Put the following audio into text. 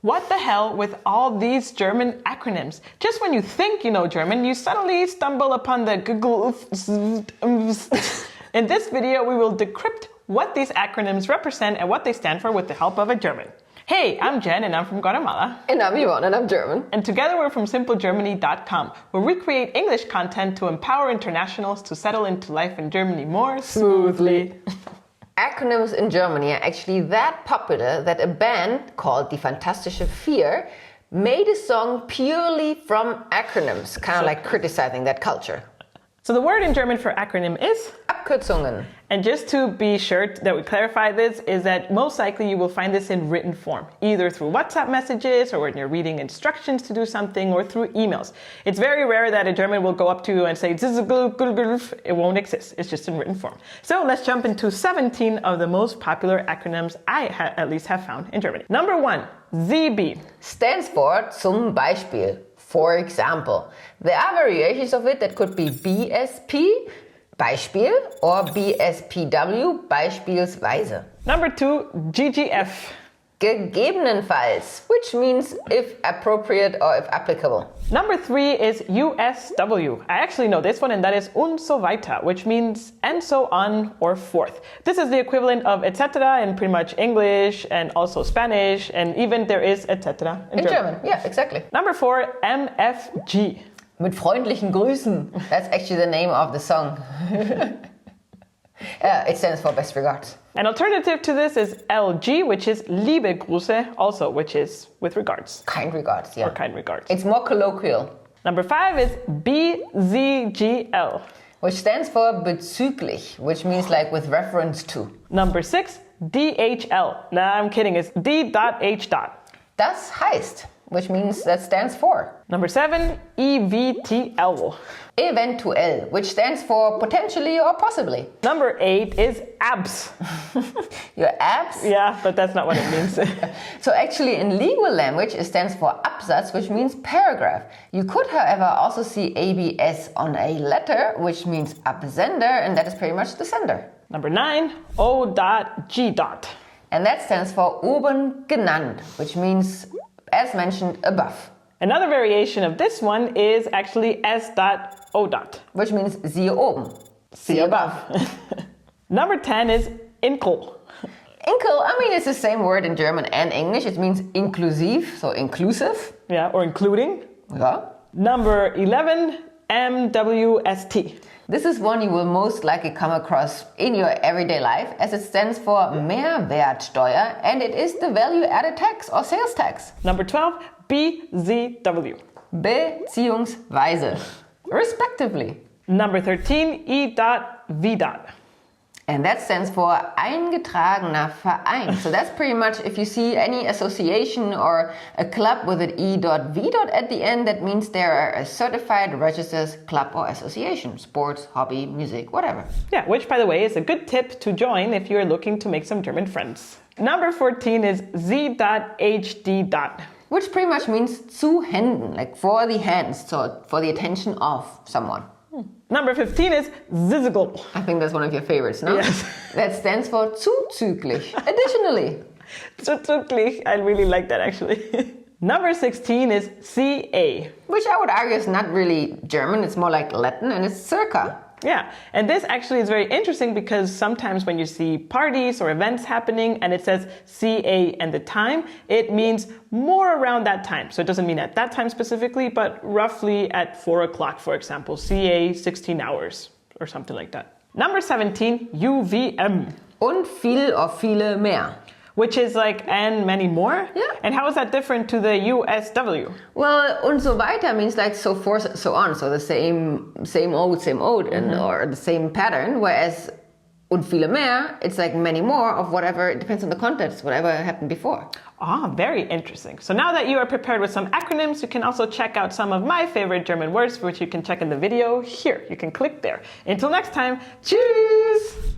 What the hell with all these German acronyms? Just when you think you know German, you suddenly stumble upon the Google. In this video, we will decrypt what these acronyms represent and what they stand for with the help of a German. Hey, I'm Jen and I'm from Guatemala. And I'm Yvonne and I'm German. And together we're from simplegermany.com, where we create English content to empower internationals to settle into life in Germany more smoothly. Acronyms in Germany are actually that popular that a band called Die Fantastische Vier made a song purely from acronyms, kind of like criticizing that culture. So the word in German for acronym is? Abkürzungen. And just to be sure that we clarify this, is that most likely you will find this in written form, either through WhatsApp messages or when you're reading instructions to do something or through emails. It's very rare that a German will go up to you and say zzgl. It won't exist. It's just in written form. So let's jump into 17 of the most popular acronyms I at least have found in Germany. Number 1, ZB. Stands for zum Beispiel. For example, there are variations of it that could be BSP, Beispiel, or BSPW, beispielsweise. Number 2, GGF. Gegebenenfalls, which means if appropriate or if applicable. Number 3 is USW. I actually know this one, and that is und so weiter, which means and so on or forth. This is the equivalent of etc. in pretty much English and also Spanish, and even there is etc. in German. Yeah, exactly. Number 4, MFG. Mit freundlichen Grüßen. That's actually the name of the song. It stands for best regards. An alternative to this is LG, which is Liebe Grüße, also, which is with regards. Kind regards, yeah. Or kind regards. It's more colloquial. Number 5 is bzgl. Which stands for bezüglich, which means like with reference to. Number 6, DHL. Nah, I'm kidding, it's D.H. Das heißt, which means that stands for. Number 7, evtl. Eventuell, which stands for potentially or possibly. Number 8 is abs. Your abs? Yeah, but that's not what it means. So actually in legal language it stands for Absatz, which means paragraph. You could however also see ABS on a letter, which means Absender, and that is pretty much the sender. Number 9, O.G. And that stands for oben genannt, which means as mentioned above. Another variation of this one is actually S.O. Which means siehe oben. See above. Number 10 is inkl. Inkl, I mean, it's the same word in German and English. It means inclusive, so inclusive. Yeah, or including. Yeah. Number 11, MWST. This is one you will most likely come across in your everyday life, as it stands for Mehrwertsteuer, and it is the value-added tax or sales tax. Number 12, BZW. Beziehungsweise, respectively. Number 13, E.V. And that stands for eingetragener Verein. So that's pretty much if you see any association or a club with an E.V. at the end, that means they are a certified registered club or association. Sports, hobby, music, whatever. Yeah, which by the way is a good tip to join if you're looking to make some German friends. Number 14 is z.Hd. Which pretty much means zu Händen, like for the hands, so for the attention of someone. Number 15 is zzgl. I think that's one of your favorites, no? Yes. That stands for zuzüglich. Additionally. Zuzüglich. I really like that actually. Number 16 is CA. Which I would argue is not really German, it's more like Latin, and it's circa. Yeah, and this actually is very interesting because sometimes when you see parties or events happening and it says CA and the time, it means more around that time. So it doesn't mean at that time specifically, but roughly at 4 o'clock, for example, CA 16 hours or something like that. Number 17, UVM. Und viel or viele mehr. Which is like, and many more? Yeah. And how is that different to the USW? Well, und so weiter means like so forth, so on. So the same old, and, or the same pattern. Whereas und viele mehr, it's like many more of whatever, it depends on the context, whatever happened before. Ah, very interesting. So now that you are prepared with some acronyms, you can also check out some of my favorite German words, which you can check in the video here. You can click there. Until next time, cheers!